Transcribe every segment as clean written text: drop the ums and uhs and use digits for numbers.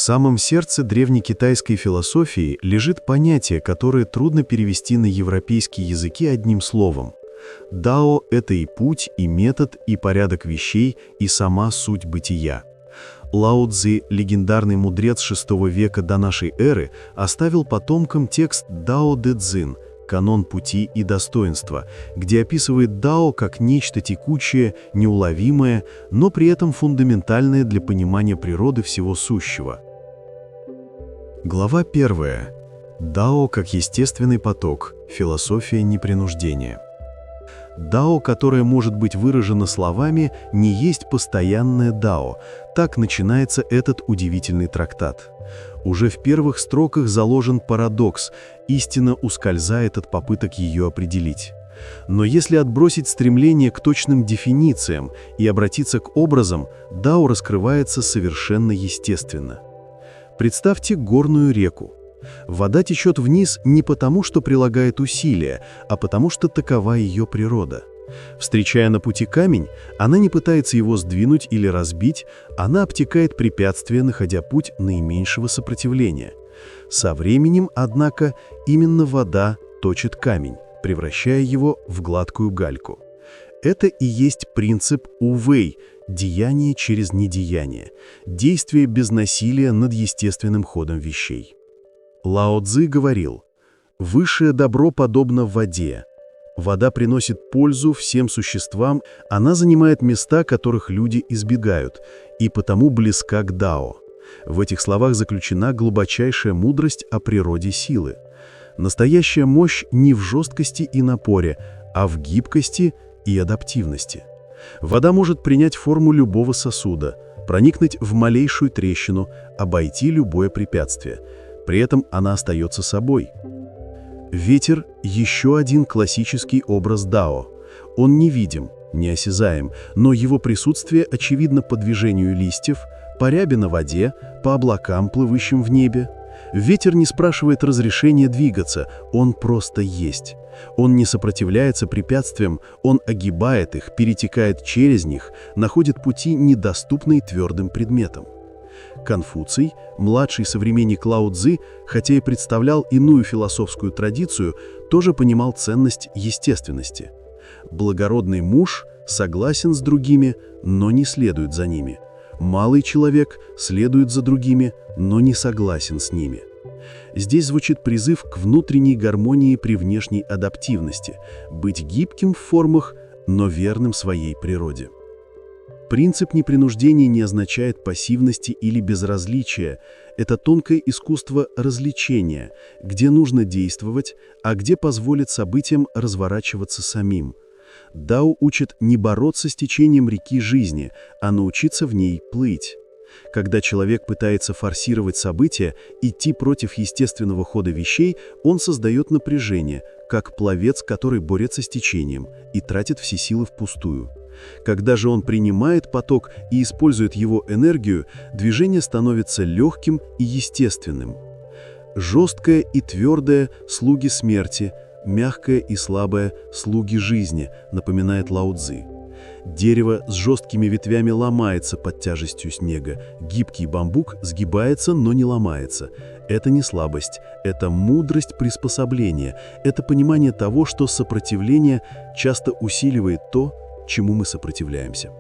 самом сердце древнекитайской философии лежит понятие, которое трудно перевести на европейские языки одним словом. Дао — это и путь, и метод, и порядок вещей, и сама суть бытия. Лао Цзи, легендарный мудрец VI века до нашей эры, оставил потомкам текст Дао Дэ Цзин «Канон пути и достоинства», где описывает дао как нечто текучее, неуловимое, но при этом фундаментальное для понимания природы всего сущего. Глава 1. Дао как естественный поток. Философия непринуждения. Дао, которое может быть выражено словами, не есть постоянное дао. Так начинается этот удивительный трактат. Уже в первых строках заложен парадокс, истина ускользает от попыток ее определить. Но если отбросить стремление к точным дефинициям и обратиться к образам, дао раскрывается совершенно естественно. Представьте горную реку. Вода течет вниз не потому, что прилагает усилия, а потому что такова ее природа. Встречая на пути камень, она не пытается его сдвинуть или разбить, она обтекает препятствия, находя путь наименьшего сопротивления. Со временем, однако, именно вода точит камень, превращая его в гладкую гальку. Это и есть принцип У-Вэй – деяние через недеяние, действие без насилия над естественным ходом вещей. Лао Цзи говорил: «Высшее добро подобно воде. Вода приносит пользу всем существам, она занимает места, которых люди избегают, и потому близка к дао». В этих словах заключена глубочайшая мудрость о природе силы. Настоящая мощь не в жесткости и напоре, а в гибкости и адаптивности. Вода может принять форму любого сосуда, проникнуть в малейшую трещину, обойти любое препятствие. При этом она остается собой. Ветер – еще один классический образ дао. Он невидим, неосязаем, но его присутствие очевидно по движению листьев, по ряби на воде, по облакам, плывущим в небе. Ветер не спрашивает разрешения двигаться, он просто есть. Он не сопротивляется препятствиям, он огибает их, перетекает через них, находит пути, недоступные твердым предметам. Конфуций, младший современник Лао Цзи, хотя и представлял иную философскую традицию, тоже понимал ценность естественности. Благородный муж согласен с другими, но не следует за ними. Малый человек следует за другими, но не согласен с ними. Здесь звучит призыв к внутренней гармонии при внешней адаптивности, быть гибким в формах, но верным своей природе. Принцип непринуждения не означает пассивности или безразличия. Это тонкое искусство развлечения, где нужно действовать, а где позволит событиям разворачиваться самим. Дао учит не бороться с течением реки жизни, а научиться в ней плыть. Когда человек пытается форсировать события, идти против естественного хода вещей, он создает напряжение, как пловец, который борется с течением и тратит все силы впустую. Когда же он принимает поток и использует его энергию, движение становится легким и естественным. Жесткое и твердое – слуги смерти, мягкое и слабое – слуги жизни, напоминает Лао Цзи. Дерево с жесткими ветвями ломается под тяжестью снега, гибкий бамбук сгибается, но не ломается. Это не слабость, это мудрость приспособления, это понимание того, что сопротивление часто усиливает то, чему мы сопротивляемся.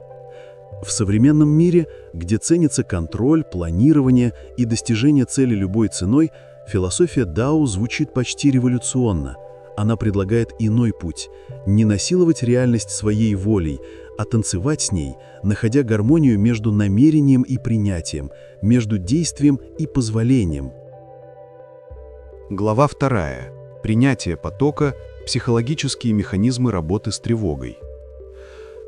В современном мире, где ценится контроль, планирование и достижение цели любой ценой, философия дао звучит почти революционно. Она предлагает иной путь – не насиловать реальность своей волей, а танцевать с ней, находя гармонию между намерением и принятием, между действием и позволением. Глава 2. Принятие потока. Психологические механизмы работы с тревогой.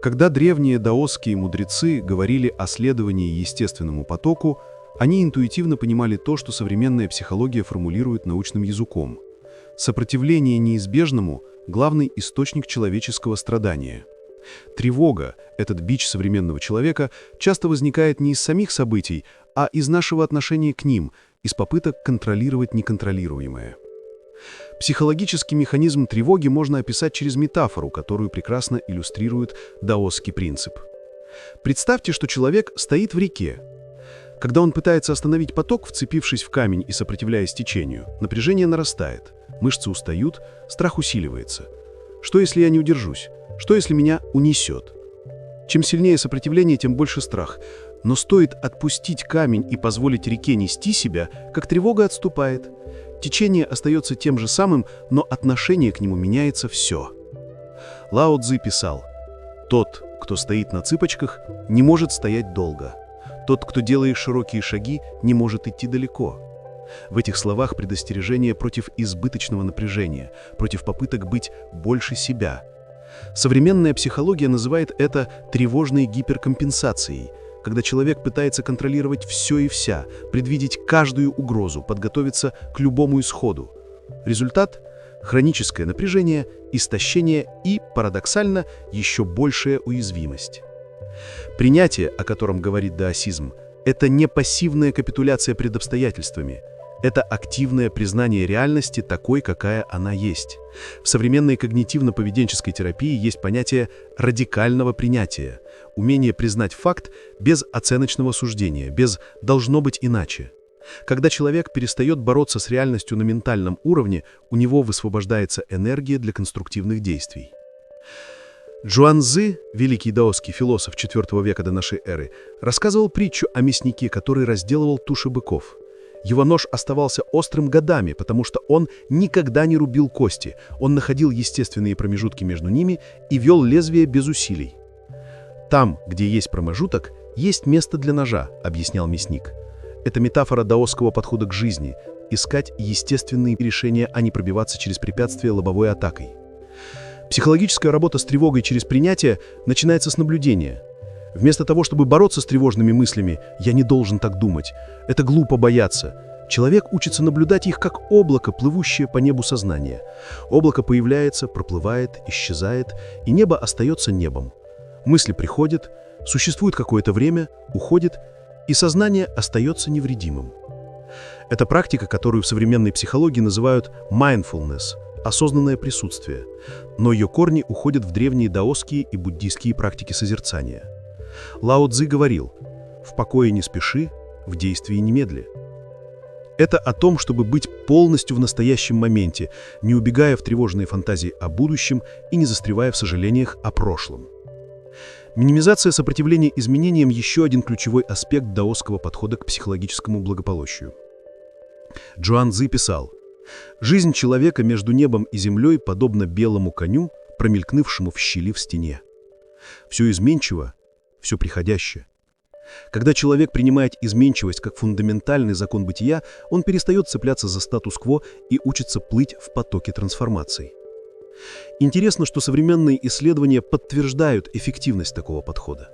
Когда древние даосские мудрецы говорили о следовании естественному потоку, они интуитивно понимали то, что современная психология формулирует научным языком. Сопротивление неизбежному – главный источник человеческого страдания. Тревога, этот бич современного человека, часто возникает не из самих событий, а из нашего отношения к ним, из попыток контролировать неконтролируемое. Психологический механизм тревоги можно описать через метафору, которую прекрасно иллюстрирует даосский принцип. Представьте, что человек стоит в реке. Когда он пытается остановить поток, вцепившись в камень и сопротивляясь течению, напряжение нарастает, мышцы устают, страх усиливается. Что, если я не удержусь? Что, если меня унесет? Чем сильнее сопротивление, тем больше страх. Но стоит отпустить камень и позволить реке нести себя, как тревога отступает. Течение остается тем же самым, но отношение к нему меняется все. Лао Цзы писал: «Тот, кто стоит на цыпочках, не может стоять долго. Тот, кто делает широкие шаги, не может идти далеко». В этих словах предостережение против избыточного напряжения, против попыток быть больше себя. Современная психология называет это тревожной гиперкомпенсацией, когда человек пытается контролировать все и вся, предвидеть каждую угрозу, подготовиться к любому исходу. Результат – хроническое напряжение, истощение и, парадоксально, еще большая уязвимость. Принятие, о котором говорит даосизм, это не пассивная капитуляция перед обстоятельствами. Это активное признание реальности такой, какая она есть. В современной когнитивно-поведенческой терапии есть понятие радикального принятия, умение признать факт без оценочного суждения, без «должно быть иначе». Когда человек перестает бороться с реальностью на ментальном уровне, у него высвобождается энергия для конструктивных действий. Чжуанцзы, великий даосский философ IV века до нашей эры, рассказывал притчу о мяснике, который разделывал туши быков. Его нож оставался острым годами, потому что он никогда не рубил кости, он находил естественные промежутки между ними и вел лезвие без усилий. «Там, где есть промежуток, есть место для ножа», — объяснял мясник. Это метафора даосского подхода к жизни — искать естественные решения, а не пробиваться через препятствия лобовой атакой. Психологическая работа с тревогой через принятие начинается с наблюдения. Вместо того, чтобы бороться с тревожными мыслями, я не должен так думать. Это глупо бояться. Человек учится наблюдать их как облако, плывущее по небу сознания. Облако появляется, проплывает, исчезает, и небо остается небом. Мысли приходят, существуют какое-то время, уходят, и сознание остается невредимым. Это практика, которую в современной психологии называют mindfulness – осознанное присутствие, но ее корни уходят в древние даосские и буддийские практики созерцания. Лао Цзы говорил: «В покое не спеши, в действии не медли». Это о том, чтобы быть полностью в настоящем моменте, не убегая в тревожные фантазии о будущем и не застревая в сожалениях о прошлом. Минимизация сопротивления изменениям – еще один ключевой аспект даосского подхода к психологическому благополучию. Чжуанцзы писал: «Жизнь человека между небом и землей подобна белому коню, промелькнувшему в щели в стене. Все изменчиво, все приходящее. Когда человек принимает изменчивость как фундаментальный закон бытия, он перестает цепляться за статус-кво и учится плыть в потоке трансформаций». Интересно, что современные исследования подтверждают эффективность такого подхода.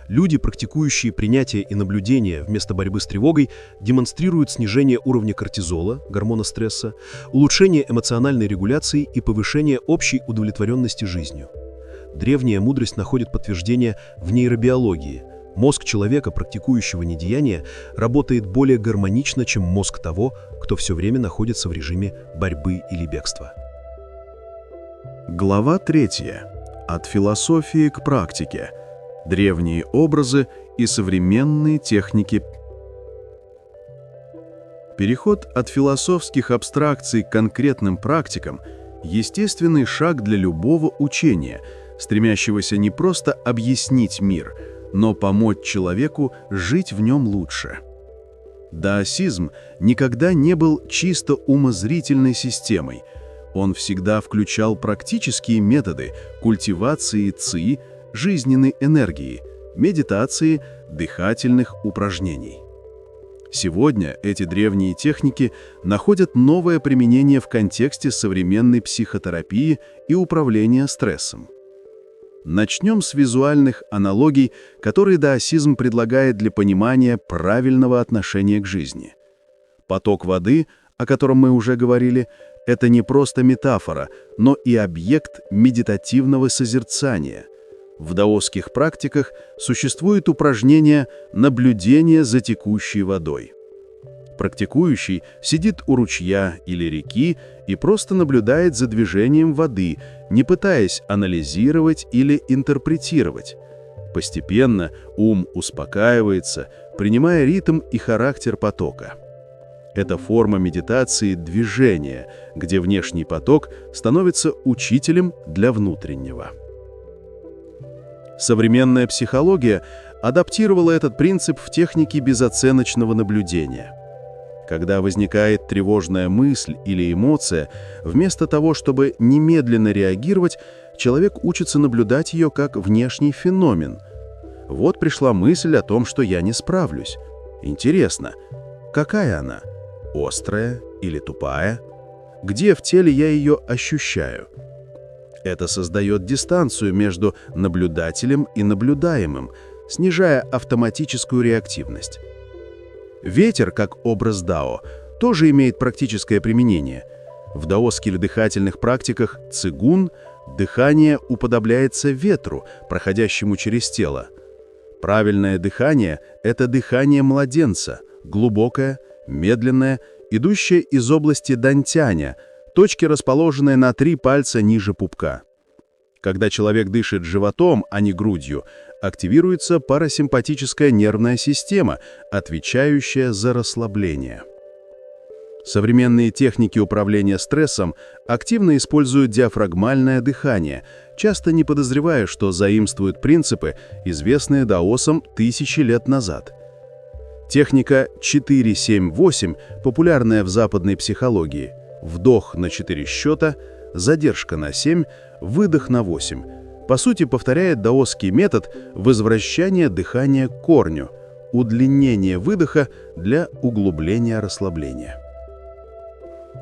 Люди, практикующие принятие и наблюдение вместо борьбы с тревогой, демонстрируют снижение уровня кортизола, гормона стресса, улучшение эмоциональной регуляции и повышение общей удовлетворенности жизнью. Древняя мудрость находит подтверждение в нейробиологии. Мозг человека, практикующего недеяние, работает более гармонично, чем мозг того, кто все время находится в режиме борьбы или бегства. Глава 3. От философии к практике. Древние образы и современные техники. Переход от философских абстракций к конкретным практикам – естественный шаг для любого учения, стремящегося не просто объяснить мир, но помочь человеку жить в нем лучше. Даосизм никогда не был чисто умозрительной системой. Он всегда включал практические методы культивации ци, жизненной энергии, медитации, дыхательных упражнений. Сегодня эти древние техники находят новое применение в контексте современной психотерапии и управления стрессом. Начнем с визуальных аналогий, которые даосизм предлагает для понимания правильного отношения к жизни. Поток воды, о котором мы уже говорили, это не просто метафора, но и объект медитативного созерцания. В даосских практиках существует упражнение наблюдения за текущей водой. Практикующий сидит у ручья или реки и просто наблюдает за движением воды, не пытаясь анализировать или интерпретировать. Постепенно ум успокаивается, принимая ритм и характер потока. Это форма медитации движения, где внешний поток становится учителем для внутреннего. Современная психология адаптировала этот принцип в технике безоценочного наблюдения. Когда возникает тревожная мысль или эмоция, вместо того, чтобы немедленно реагировать, человек учится наблюдать ее как внешний феномен. Вот пришла мысль о том, что я не справлюсь. Интересно, какая она? Острая или тупая? Где в теле я ее ощущаю? Это создает дистанцию между наблюдателем и наблюдаемым, снижая автоматическую реактивность. Ветер, как образ дао, тоже имеет практическое применение. В даосских дыхательных практиках цигун дыхание уподобляется ветру, проходящему через тело. Правильное дыхание – это дыхание младенца, глубокое, медленное, идущее из области дантяня, точки, расположенные на 3 пальца ниже пупка. Когда человек дышит животом, а не грудью, активируется парасимпатическая нервная система, отвечающая за расслабление. Современные техники управления стрессом активно используют диафрагмальное дыхание, часто не подозревая, что заимствуют принципы, известные даосам тысячи лет назад. Техника 4-7-8, популярная в западной психологии, вдох на 4 счета, задержка на 7, выдох на 8, по сути повторяет даосский метод возвращения дыхания к корню, удлинение выдоха для углубления расслабления.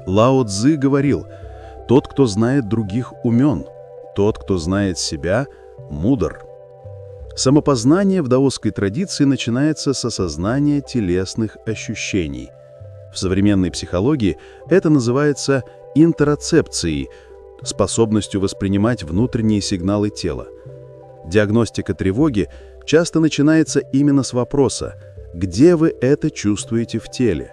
Лао Цзы говорил: «Тот, кто знает других, умен, тот, кто знает себя, мудр». Самопознание в даосской традиции начинается с осознания телесных ощущений. В современной психологии это называется интероцепцией, способностью воспринимать внутренние сигналы тела. Диагностика тревоги часто начинается именно с вопроса: где вы это чувствуете в теле?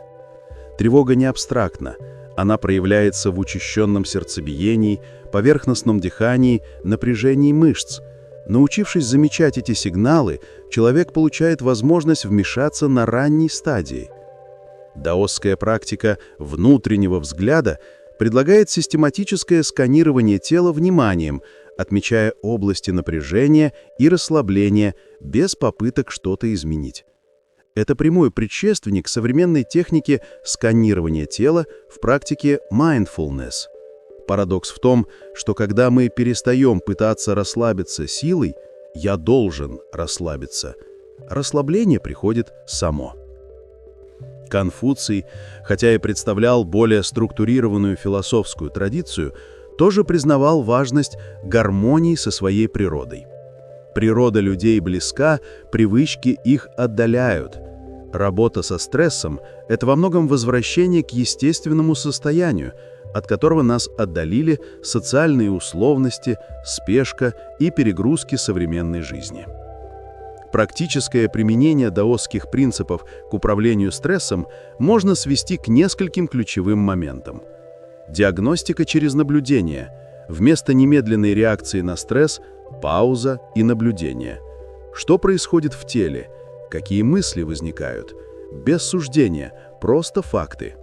Тревога не абстрактна, она проявляется в учащенном сердцебиении, поверхностном дыхании, напряжении мышц. Научившись замечать эти сигналы, человек получает возможность вмешаться на ранней стадии. Даосская практика внутреннего взгляда предлагает систематическое сканирование тела вниманием, отмечая области напряжения и расслабления без попыток что-то изменить. Это прямой предшественник современной техники сканирования тела в практике mindfulness. Парадокс в том, что когда мы перестаем пытаться расслабиться силой, я должен расслабиться, расслабление приходит само. Конфуций, хотя и представлял более структурированную философскую традицию, тоже признавал важность гармонии со своей природой. Природа людей близка, привычки их отдаляют. Работа со стрессом – это во многом возвращение к естественному состоянию, от которого нас отдалили социальные условности, спешка и перегрузки современной жизни. Практическое применение даосских принципов к управлению стрессом можно свести к нескольким ключевым моментам. Диагностика через наблюдение. Вместо немедленной реакции на стресс – пауза и наблюдение. Что происходит в теле? Какие мысли возникают? Без суждения, просто факты.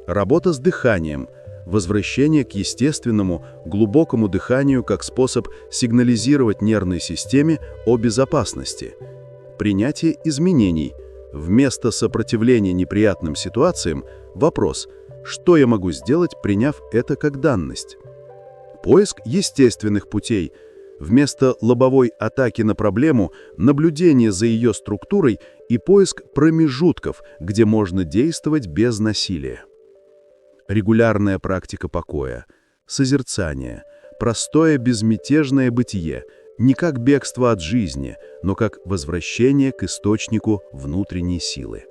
Работа с дыханием. Возвращение к естественному, глубокому дыханию как способ сигнализировать нервной системе о безопасности. Принятие изменений. Вместо сопротивления неприятным ситуациям – вопрос: что я могу сделать, приняв это как данность? Поиск естественных путей. Вместо лобовой атаки на проблему – наблюдение за ее структурой и поиск промежутков, где можно действовать без насилия. Регулярная практика покоя, созерцание, простое безмятежное бытие, не как бегство от жизни, но как возвращение к источнику внутренней силы.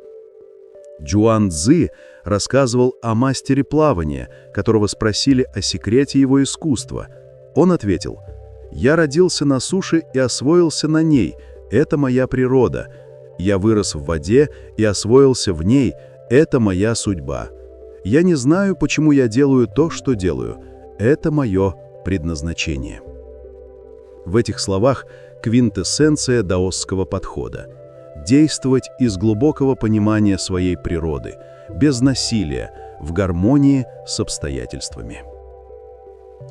Джуан Цзы рассказывал о мастере плавания, которого спросили о секрете его искусства. Он ответил: «Я родился на суше и освоился на ней, это моя природа. Я вырос в воде и освоился в ней, это моя судьба. Я не знаю, почему я делаю то, что делаю. Это мое предназначение». В этих словах квинтэссенция даосского подхода. действовать из глубокого понимания своей природы, без насилия, в гармонии с обстоятельствами.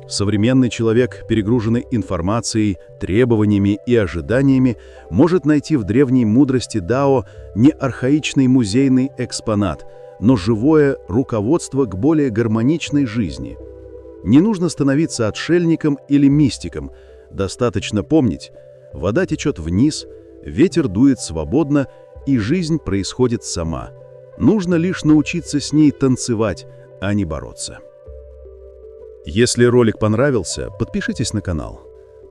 Современный человек, перегруженный информацией, требованиями и ожиданиями, может найти в древней мудрости Дао не архаичный музейный экспонат, но живое руководство к более гармоничной жизни. Не нужно становиться отшельником или мистиком, достаточно помнить: вода течет вниз, ветер дует свободно, и жизнь происходит сама. Нужно лишь научиться с ней танцевать, а не бороться. Если ролик понравился, подпишитесь на канал,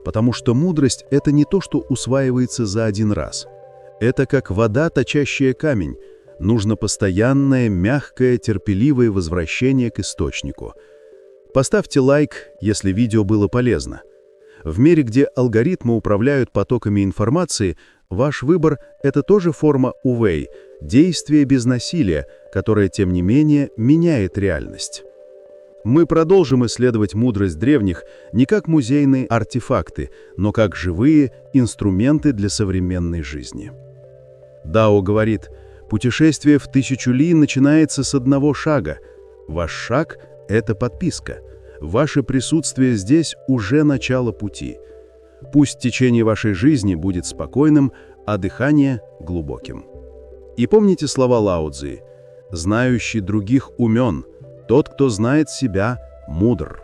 потому что мудрость — это не то, что усваивается за один раз. Это как вода, точащая камень. Нужно постоянное, мягкое, терпеливое возвращение к источнику. Поставьте лайк, если видео было полезно. В мире, где алгоритмы управляют потоками информации, ваш выбор — это тоже форма увэй, действие без насилия, которое, тем не менее, меняет реальность. Мы продолжим исследовать мудрость древних не как музейные артефакты, но как живые инструменты для современной жизни. Дао говорит: путешествие в 1000 ли начинается с одного шага. Ваш шаг — это подписка. Ваше присутствие здесь уже начало пути. Пусть течение вашей жизни будет спокойным, а дыхание — глубоким. И помните слова Лао Цзы: «Знающий других умен, тот, кто знает себя, мудр».